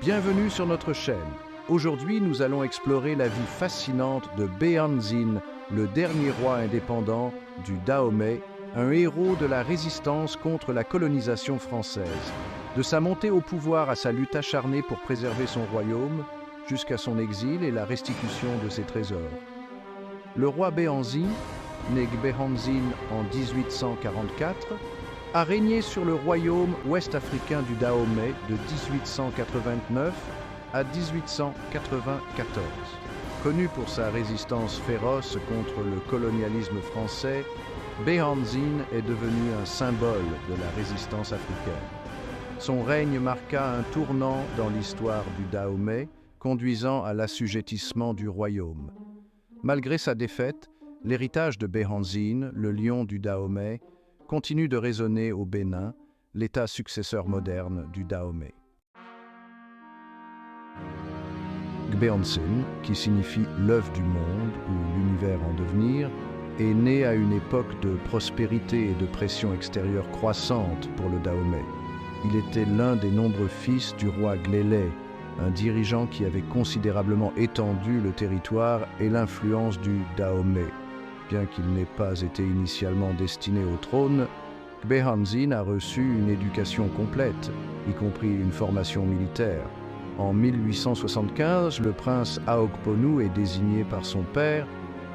Bienvenue sur notre chaîne. Aujourd'hui, nous allons explorer la vie fascinante de Béhanzin, le dernier roi indépendant du Dahomey, un héros de la résistance contre la colonisation française. De sa montée au pouvoir à sa lutte acharnée pour préserver son royaume, jusqu'à son exil et la restitution de ses trésors. Le roi Béhanzin, né Béhanzin en 1844, a régné sur le royaume ouest-africain du Dahomey de 1889 à 1894. Connu pour sa résistance féroce contre le colonialisme français, Béhanzin est devenu un symbole de la résistance africaine. Son règne marqua un tournant dans l'histoire du Dahomey, conduisant à l'assujettissement du royaume. Malgré sa défaite, l'héritage de Béhanzin, le lion du Dahomey, continue de résonner au Bénin, l'état successeur moderne du Dahomey. Béhanzin, qui signifie l'œuf du monde ou l'univers en devenir, est né à une époque de prospérité et de pression extérieure croissante pour le Dahomey. Il était l'un des nombreux fils du roi Glélé, un dirigeant qui avait considérablement étendu le territoire et l'influence du Dahomey. Bien qu'il n'ait pas été initialement destiné au trône, Béhanzin a reçu une éducation complète, y compris une formation militaire. En 1875, le prince Ahokponou est désigné par son père,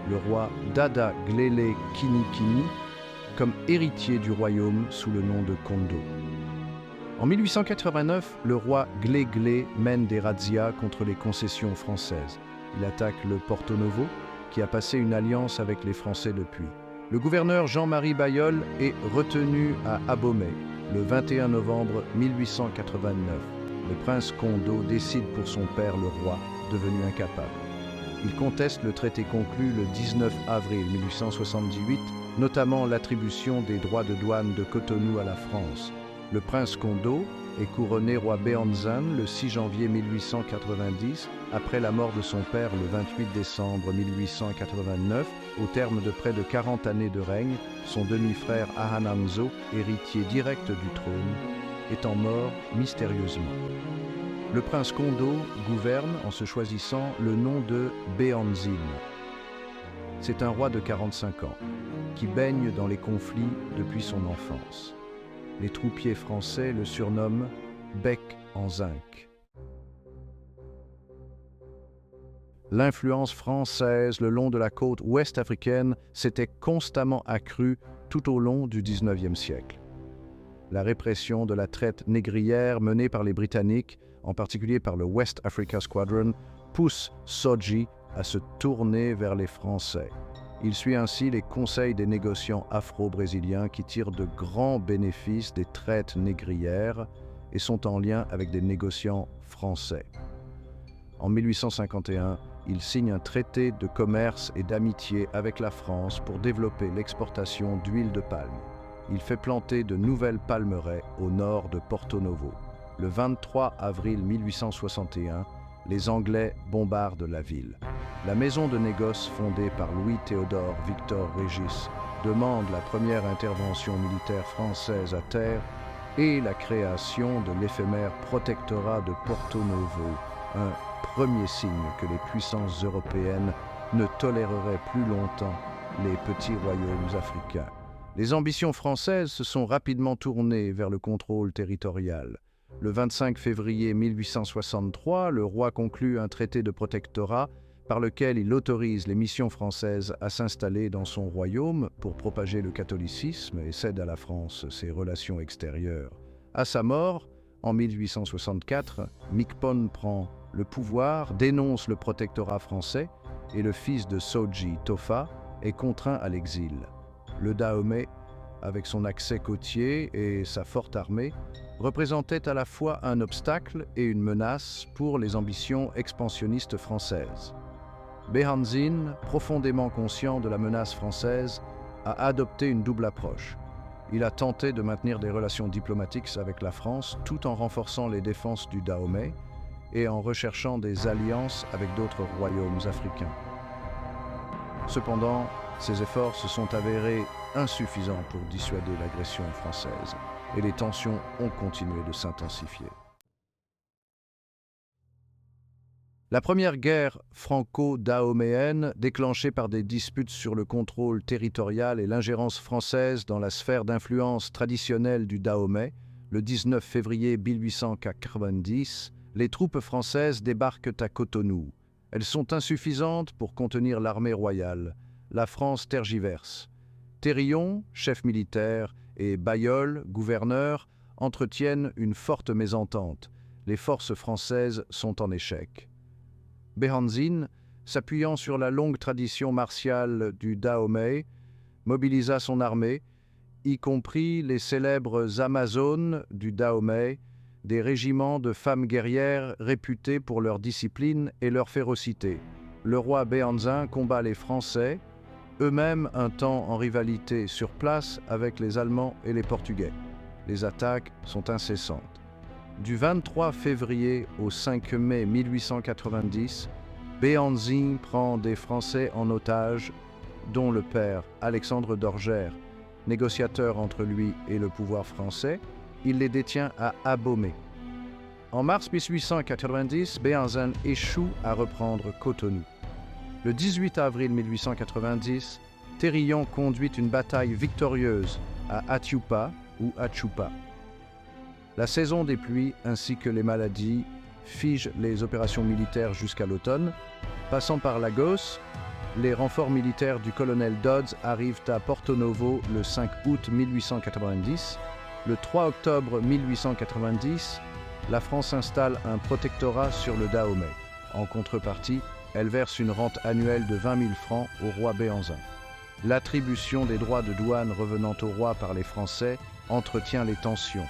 le roi Dada Glélé Kinikini, comme héritier du royaume sous le nom de Kondo. En 1889, le roi Glé mène des razzias contre les concessions françaises. Il attaque le Porto Novo, qui a passé une alliance avec les Français depuis. Le gouverneur Jean-Marie Bailleul est retenu à Abomey le 21 novembre 1889. Le prince Kondo décide pour son père le roi, devenu incapable. Il conteste le traité conclu le 19 avril 1878, notamment l'attribution des droits de douane de Cotonou à la France. Le prince Kondo est couronné roi Béhanzin le 6 janvier 1890, après la mort de son père le 28 décembre 1889. Au terme de près de 40 années de règne, son demi-frère Ahanamzo, héritier direct du trône, étant mort mystérieusement. Le prince Kondo gouverne en se choisissant le nom de Béhanzin. C'est un roi de 45 ans, qui baigne dans les conflits depuis son enfance. Les troupiers français le surnomment Bec en zinc. L'influence française le long de la côte ouest africaine s'était constamment accrue tout au long du XIXe siècle. La répression de la traite négrière menée par les Britanniques, en particulier par le West Africa Squadron, pousse Sodji à se tourner vers les Français. Il suit ainsi les conseils des négociants afro-brésiliens qui tirent de grands bénéfices des traites négrières et sont en lien avec des négociants français. En 1851, il signe un traité de commerce et d'amitié avec la France pour développer l'exportation d'huile de palme. Il fait planter de nouvelles palmeraies au nord de Porto Novo. Le 23 avril 1861, les Anglais bombardent la ville. La maison de négoce fondée par Louis-Théodore Victor Régis demande la première intervention militaire française à terre et la création de l'éphémère protectorat de Porto Novo, un premier signe que les puissances européennes ne toléreraient plus longtemps les petits royaumes africains. Les ambitions françaises se sont rapidement tournées vers le contrôle territorial. Le 25 février 1863, le roi conclut un traité de protectorat par lequel il autorise les missions françaises à s'installer dans son royaume pour propager le catholicisme et cède à la France ses relations extérieures. À sa mort, en 1864, Micpon prend le pouvoir, dénonce le protectorat français et le fils de Sodji, Tofa, est contraint à l'exil. Le Dahomey, avec son accès côtier et sa forte armée, représentait à la fois un obstacle et une menace pour les ambitions expansionnistes françaises. Béhanzin, profondément conscient de la menace française, a adopté une double approche. Il a tenté de maintenir des relations diplomatiques avec la France tout en renforçant les défenses du Dahomey et en recherchant des alliances avec d'autres royaumes africains. Cependant, ces efforts se sont avérés insuffisants pour dissuader l'agression française et les tensions ont continué de s'intensifier. La première guerre franco-dahoméenne, déclenchée par des disputes sur le contrôle territorial et l'ingérence française dans la sphère d'influence traditionnelle du Dahomey, le 19 février 1890, les troupes françaises débarquent à Cotonou. Elles sont insuffisantes pour contenir l'armée royale. La France tergiverse. Thérillon, chef militaire, et Bailleul, gouverneur, entretiennent une forte mésentente. Les forces françaises sont en échec. Behenzin, s'appuyant sur la longue tradition martiale du Dahomey, mobilisa son armée, y compris les célèbres Amazones du Dahomey, des régiments de femmes guerrières réputés pour leur discipline et leur férocité. Le roi Behenzin combat les Français, eux-mêmes un temps en rivalité sur place avec les Allemands et les Portugais. Les attaques sont incessantes. Du 23 février au 5 mai 1890, Behenzin prend des Français en otage, dont le père Alexandre d'Orgères, négociateur entre lui et le pouvoir français. Il les détient à Abomey. En mars 1890, Behenzin échoue à reprendre Cotonou. Le 18 avril 1890, Thérillon conduit une bataille victorieuse à Atiupa ou Achupa. La saison des pluies ainsi que les maladies figent les opérations militaires jusqu'à l'automne. Passant par Lagos, les renforts militaires du colonel Dodds arrivent à Porto Novo le 5 août 1890. Le 3 octobre 1890, la France installe un protectorat sur le Dahomey. En contrepartie, elle verse une rente annuelle de 20 000 francs au roi Behenzin. L'attribution des droits de douane revenant au roi par les Français entretient les tensions.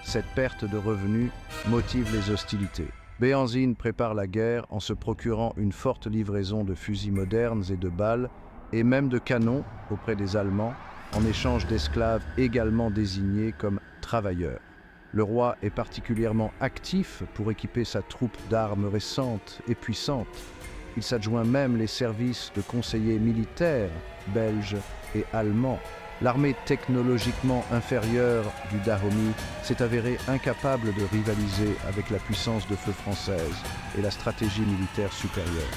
Cette perte de revenus motive les hostilités. Behenzin prépare la guerre en se procurant une forte livraison de fusils modernes et de balles, et même de canons auprès des Allemands, en échange d'esclaves également désignés comme travailleurs. Le roi est particulièrement actif pour équiper sa troupe d'armes récentes et puissantes. Il s'adjoint même les services de conseillers militaires belges et allemands. L'armée technologiquement inférieure du Dahomey s'est avérée incapable de rivaliser avec la puissance de feu française et la stratégie militaire supérieure.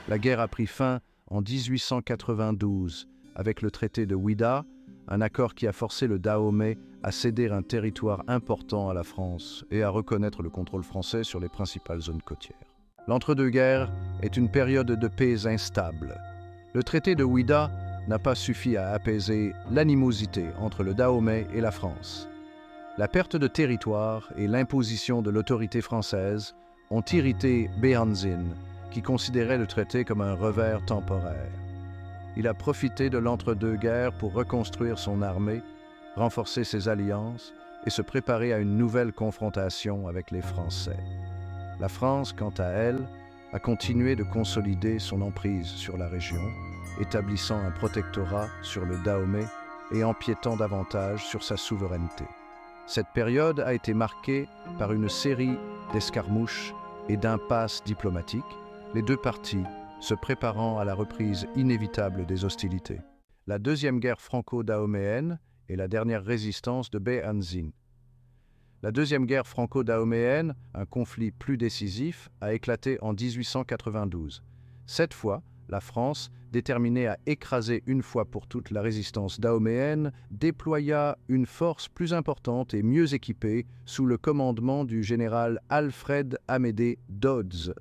La guerre a pris fin en 1892 avec le traité de Ouida, un accord qui a forcé le Dahomey à céder un territoire important à la France et à reconnaître le contrôle français sur les principales zones côtières. L'entre-deux-guerres est une période de paix instable. Le traité de Ouida n'a pas suffi à apaiser l'animosité entre le Dahomey et la France. La perte de territoire et l'imposition de l'autorité française ont irrité Behenzin, qui considérait le traité comme un revers temporaire. Il a profité de l'entre-deux-guerres pour reconstruire son armée, renforcer ses alliances et se préparer à une nouvelle confrontation avec les Français. La France, quant à elle, a continué de consolider son emprise sur la région, établissant un protectorat sur le Dahomey et empiétant davantage sur sa souveraineté. Cette période a été marquée par une série d'escarmouches et d'impasses diplomatiques, les deux parties se préparant à la reprise inévitable des hostilités. La deuxième guerre franco-dahoméenne est la dernière résistance de Behenzin. La deuxième guerre franco-dahoméenne, un conflit plus décisif, a éclaté en 1892. Cette fois, la France, déterminée à écraser une fois pour toutes la résistance dahoméenne, déploya une force plus importante et mieux équipée sous le commandement du général Alfred Amédée Dodds.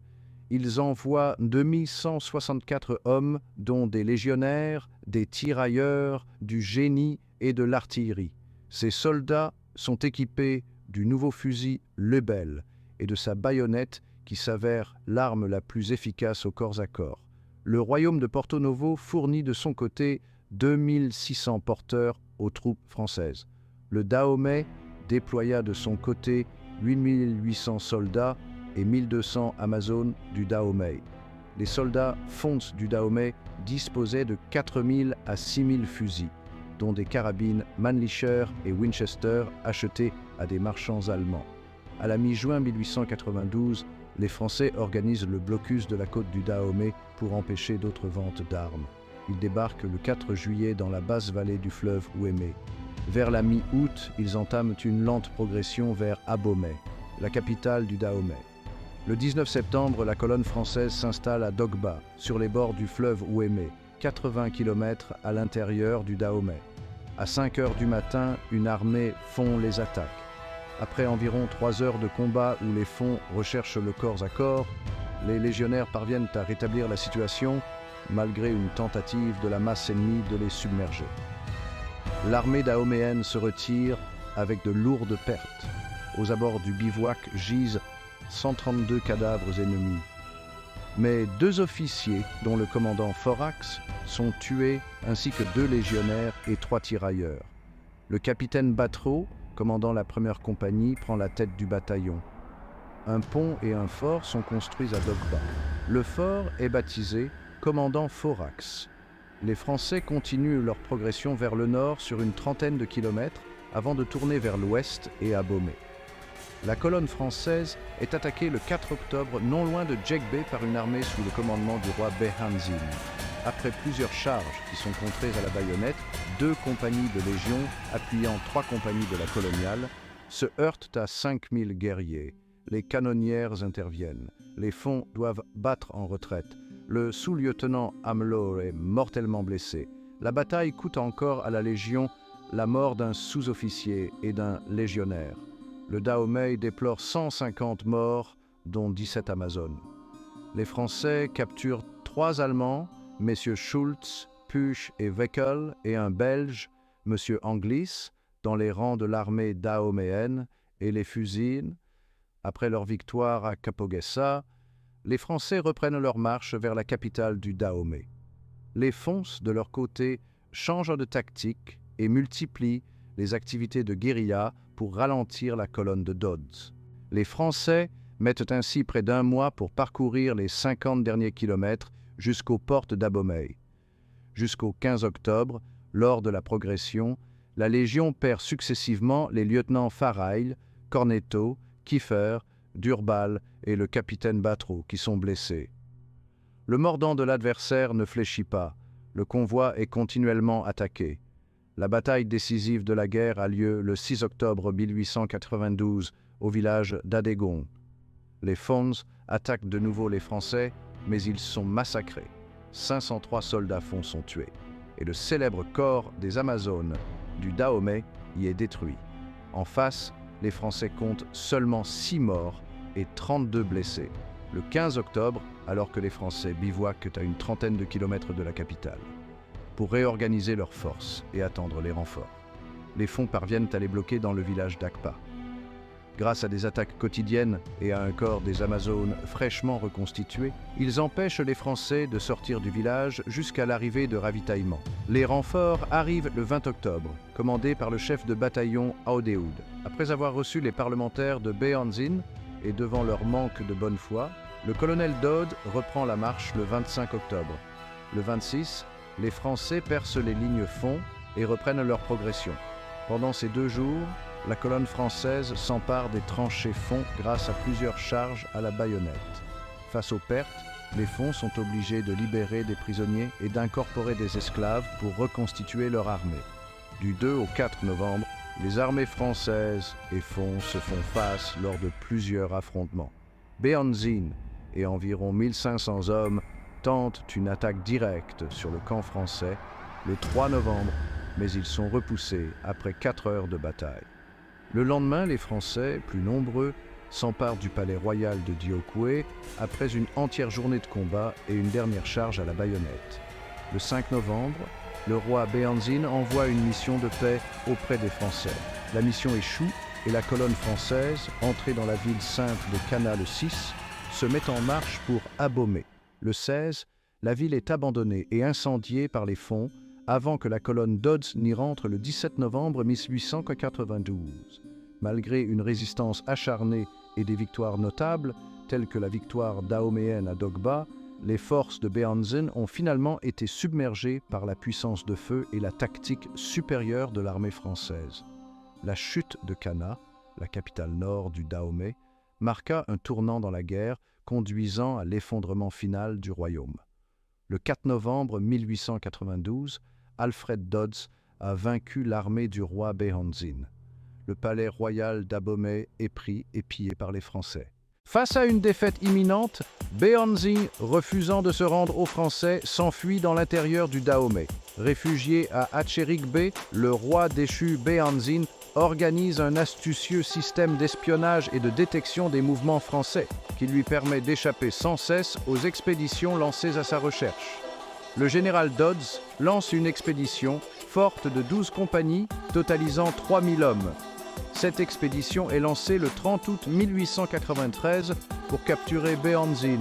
Ils envoient 2164 hommes, dont des légionnaires, des tirailleurs, du génie et de l'artillerie. Ces soldats sont équipés du nouveau fusil Lebel et de sa baïonnette qui s'avère l'arme la plus efficace au corps à corps. Le royaume de Porto Novo fournit de son côté 2600 porteurs aux troupes françaises. Le Dahomey déploya de son côté 8800 soldats et 1200 Amazones du Dahomey. Les soldats fonds du Dahomey disposaient de 4000 à 6000 fusils, dont des carabines Mannlicher et Winchester achetées à des marchands allemands. À la mi-juin 1892, les Français organisent le blocus de la côte du Dahomey pour empêcher d'autres ventes d'armes. Ils débarquent le 4 juillet dans la basse vallée du fleuve Ouémé. Vers la mi-août, ils entament une lente progression vers Abomey, la capitale du Dahomey. Le 19 septembre, la colonne française s'installe à Dogba, sur les bords du fleuve Ouémé, 80 km à l'intérieur du Dahomey. À 5 heures du matin, une armée fond les attaques. Après environ 3 heures de combat où les fonds recherchent le corps à corps, les légionnaires parviennent à rétablir la situation, malgré une tentative de la masse ennemie de les submerger. L'armée dahoméenne se retire avec de lourdes pertes. Aux abords du bivouac gisent 132 cadavres ennemis. Mais 2 officiers, dont le commandant Forax, sont tués, ainsi que 2 légionnaires et 3 tirailleurs. Le capitaine Batreau, commandant la première compagnie, prend la tête du bataillon. Un pont et un fort sont construits à Dogba. Le fort est baptisé Commandant Forax. Les Français continuent leur progression vers le nord sur une trentaine de kilomètres avant de tourner vers l'ouest et abommer. La colonne française est attaquée le 4 octobre non loin de Djekbé par une armée sous le commandement du roi Behanzin. Après plusieurs charges qui sont contrées à la baïonnette, 2 compagnies de légion, appuyant 3 compagnies de la coloniale, se heurtent à 5000 guerriers. Les canonnières interviennent. Les fonds doivent battre en retraite. Le sous-lieutenant Hamelot est mortellement blessé. La bataille coûte encore à la Légion la mort d'un sous-officier et d'un légionnaire. Le Dahomey déplore 150 morts, dont 17 Amazones. Les Français capturent 3 Allemands, messieurs Schultz, Puch et Weckel, et un Belge, monsieur Anglis, dans les rangs de l'armée dahoméenne, et les fusillent. Après leur victoire à Kapogessa, les Français reprennent leur marche vers la capitale du Dahomey. Les Fonds, de leur côté, changent de tactique et multiplient les activités de guérilla pour ralentir la colonne de Dodds. Les Français mettent ainsi près d'1 mois pour parcourir les 50 derniers kilomètres jusqu'aux portes d'Abomey. Jusqu'au 15 octobre, lors de la progression, la Légion perd successivement les lieutenants Farail, Cornetto, Kiefer, Durbal et le capitaine Batreau qui sont blessés. Le mordant de l'adversaire ne fléchit pas. Le convoi est continuellement attaqué. La bataille décisive de la guerre a lieu le 6 octobre 1892 au village d'Adégon. Les Fonds attaquent de nouveau les Français, mais ils sont massacrés. 503 soldats Fonds sont tués, et le célèbre corps des Amazones du Dahomey y est détruit. En face, les Français comptent seulement 6 morts et 32 blessés. Le 15 octobre, alors que les Français bivouaquent à une trentaine de kilomètres de la capitale, pour réorganiser leurs forces et attendre les renforts. Les Fonds parviennent à les bloquer dans le village d'Akpa. Grâce à des attaques quotidiennes et à un corps des Amazones fraîchement reconstitué, ils empêchent les Français de sortir du village jusqu'à l'arrivée de ravitaillement. Les renforts arrivent le 20 octobre, commandés par le chef de bataillon Aodeoud. Après avoir reçu les parlementaires de Behanzin et devant leur manque de bonne foi, le colonel Dodd reprend la marche le 25 octobre. Le 26, les Français percent les lignes Fonds et reprennent leur progression. Pendant ces 2 jours, la colonne française s'empare des tranchées Fonds grâce à plusieurs charges à la baïonnette. Face aux pertes, les Fonds sont obligés de libérer des prisonniers et d'incorporer des esclaves pour reconstituer leur armée. Du 2 au 4 novembre, les armées françaises et Fonds se font face lors de plusieurs affrontements. Behanzin et environ 1500 hommes tentent une attaque directe sur le camp français le 3 novembre, mais ils sont repoussés après 4 heures de bataille. Le lendemain, les Français, plus nombreux, s'emparent du palais royal de Diokoué après une entière journée de combat et une dernière charge à la baïonnette. Le 5 novembre, le roi Behanzin envoie une mission de paix auprès des Français. La mission échoue et la colonne française, entrée dans la ville sainte de Cana le 6, se met en marche pour Abomey. Le 16, la ville est abandonnée et incendiée par les Fonds avant que la colonne Dodds n'y rentre le 17 novembre 1892. Malgré une résistance acharnée et des victoires notables, telles que la victoire dahoméenne à Dogba, les forces de Behanzin ont finalement été submergées par la puissance de feu et la tactique supérieure de l'armée française. La chute de Cana, la capitale nord du Dahomey, marqua un tournant dans la guerre, conduisant à l'effondrement final du royaume. Le 4 novembre 1892, Alfred Dodds a vaincu l'armée du roi Behanzin. Le palais royal d'Abomey est pris et pillé par les Français. Face à une défaite imminente, Béhanzin, refusant de se rendre aux Français, s'enfuit dans l'intérieur du Dahomey. Réfugié à Hatshepsut, le roi déchu Béhanzin organise un astucieux système d'espionnage et de détection des mouvements français qui lui permet d'échapper sans cesse aux expéditions lancées à sa recherche. Le général Dodds lance une expédition forte de 12 compagnies, totalisant 3000 hommes. Cette expédition est lancée le 30 août 1893 pour capturer Béhanzin.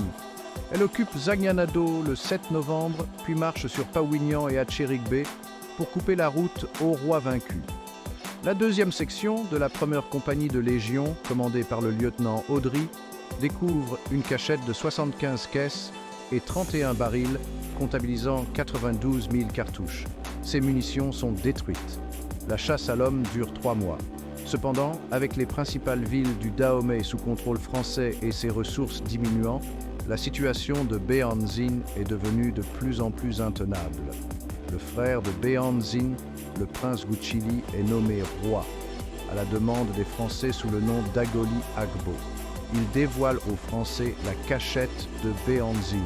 Elle occupe Zagnagnado le 7 novembre, puis marche sur Pawinian et Hatshepsut pour couper la route au roi vaincu. La deuxième section de la première compagnie de Légion, commandée par le lieutenant Audry, découvre une cachette de 75 caisses et 31 barils, comptabilisant 92 000 cartouches. Ces munitions sont détruites. La chasse à l'homme dure 3 mois. Cependant, avec les principales villes du Dahomey sous contrôle français et ses ressources diminuant, la situation de Béhanzin est devenue de plus en plus intenable. Le frère de Béhanzin, le prince Guchili, est nommé roi, à la demande des Français sous le nom d'Agoli Agbo. Il dévoile aux Français la cachette de Béhanzin.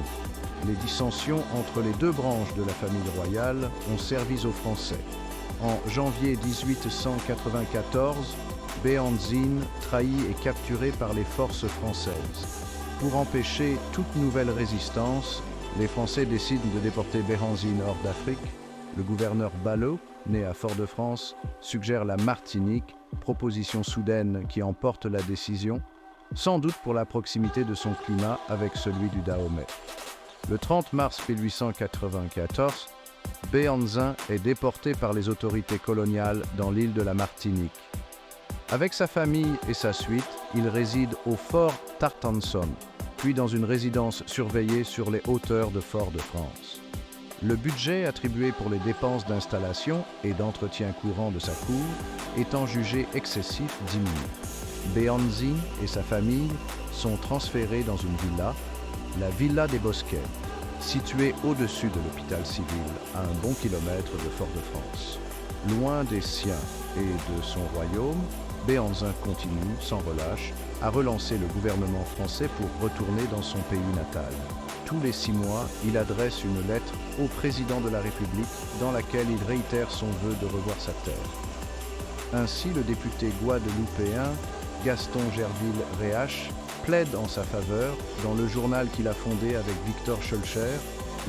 Les dissensions entre les deux branches de la famille royale ont servi aux Français. En janvier 1894, Béhanzin, trahi et capturé par les forces françaises. Pour empêcher toute nouvelle résistance, les Français décident de déporter Béhanzin hors d'Afrique. Le gouverneur Ballot, né à Fort-de-France, suggère la Martinique, proposition soudaine qui emporte la décision, sans doute pour la proximité de son climat avec celui du Dahomey. Le 30 mars 1894, Béhanzin est déporté par les autorités coloniales dans l'île de la Martinique. Avec sa famille et sa suite, il réside au fort Tartanson, puis dans une résidence surveillée sur les hauteurs de Fort-de-France. Le budget attribué pour les dépenses d'installation et d'entretien courant de sa cour étant jugé excessif diminue. Béhanzin et sa famille sont transférés dans une villa, la Villa des Bosquets, située au-dessus de l'hôpital civil, à un bon kilomètre de Fort-de-France. Loin des siens et de son royaume, Béhanzin continue, sans relâche, à relancer le gouvernement français pour retourner dans son pays natal. Tous les 6 mois, il adresse une lettre au président de la République dans laquelle il réitère son vœu de revoir sa terre. Ainsi, le député guadeloupéen Gaston Gerville-Réache plaide en sa faveur dans le journal qu'il a fondé avec Victor Schœlcher,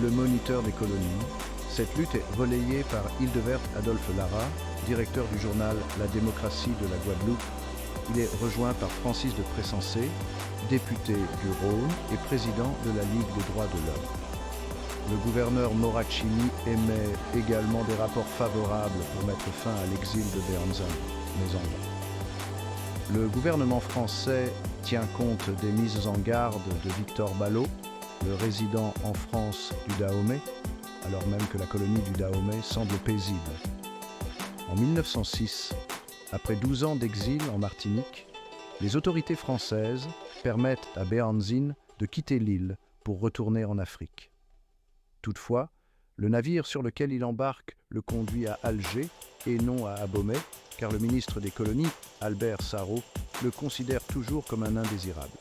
le Moniteur des colonies. Cette lutte est relayée par Hildevert Adolphe Lara, directeur du journal La démocratie de la Guadeloupe. Il est rejoint par Francis de Pressensé, député du Rhône et président de la Ligue des droits de l'homme. Le gouverneur Moracchini émet également des rapports favorables pour mettre fin à l'exil de Béhanzin, mais en vain. Le gouvernement français tient compte des mises en garde de Victor Ballot, le résident en France du Dahomey, alors même que la colonie du Dahomey semble paisible. En 1906, après 12 ans d'exil en Martinique, les autorités françaises permettent à Béhanzin de quitter l'île pour retourner en Afrique. Toutefois, le navire sur lequel il embarque le conduit à Alger et non à Abomey, car le ministre des colonies, Albert Sarraut, le considère toujours comme un indésirable.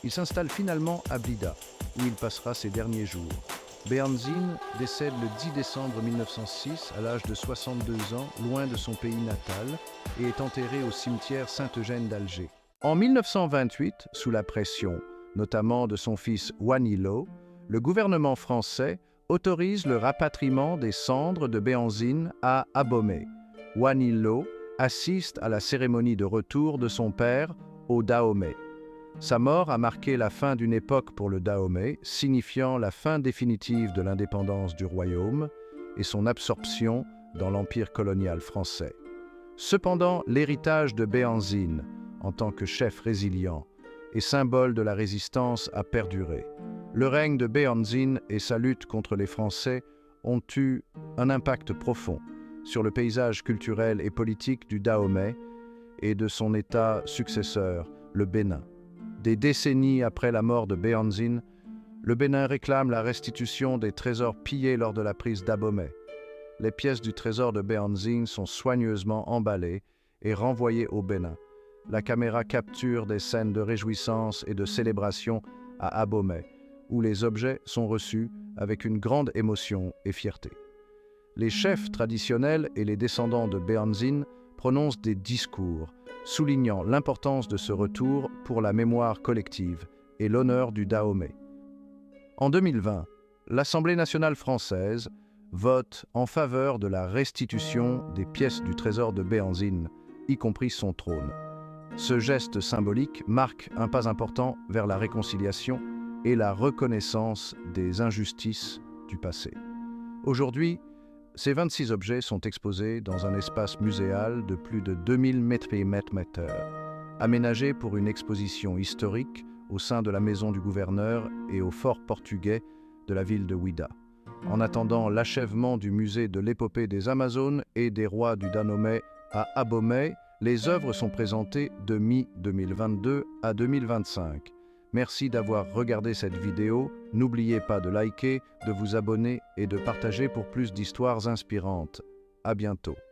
Il s'installe finalement à Blida, où il passera ses derniers jours. Béhanzin décède le 10 décembre 1906 à l'âge de 62 ans, loin de son pays natal, et est enterré au cimetière Sainte-Eugène d'Alger. En 1928, sous la pression, notamment de son fils Wanilo, le gouvernement français autorise le rapatriement des cendres de Béhanzin à Abomey. Wanilo assiste à la cérémonie de retour de son père au Dahomey. Sa mort a marqué la fin d'une époque pour le Dahomey, signifiant la fin définitive de l'indépendance du royaume et son absorption dans l'empire colonial français. Cependant, l'héritage de Béhanzin, en tant que chef résilient et symbole de la résistance, a perduré. Le règne de Béhanzin et sa lutte contre les Français ont eu un impact profond sur le paysage culturel et politique du Dahomey et de son État successeur, le Bénin. Des décennies après la mort de Béhanzin, le Bénin réclame la restitution des trésors pillés lors de la prise d'Abomey. Les pièces du trésor de Béhanzin sont soigneusement emballées et renvoyées au Bénin. la caméra capture des scènes de réjouissance et de célébration à Abomey, où les objets sont reçus avec une grande émotion et fierté. Les chefs traditionnels et les descendants de Béhanzin prononcent des discours, soulignant l'importance de ce retour pour la mémoire collective et l'honneur du Dahomey. En 2020, l'Assemblée nationale française vote en faveur de la restitution des pièces du trésor de Béhanzin, y compris son trône. Ce geste symbolique marque un pas important vers la réconciliation et la reconnaissance des injustices du passé. Aujourd'hui, ces 26 objets sont exposés dans un espace muséal de plus de 2000 m², aménagé pour une exposition historique au sein de la maison du gouverneur et au fort portugais de la ville de Ouidah. En attendant l'achèvement du musée de l'épopée des Amazones et des rois du Dahomey à Abomey, les œuvres sont présentées de mi-2022 à 2025. Merci d'avoir regardé cette vidéo. N'oubliez pas de liker, de vous abonner et de partager pour plus d'histoires inspirantes. À bientôt.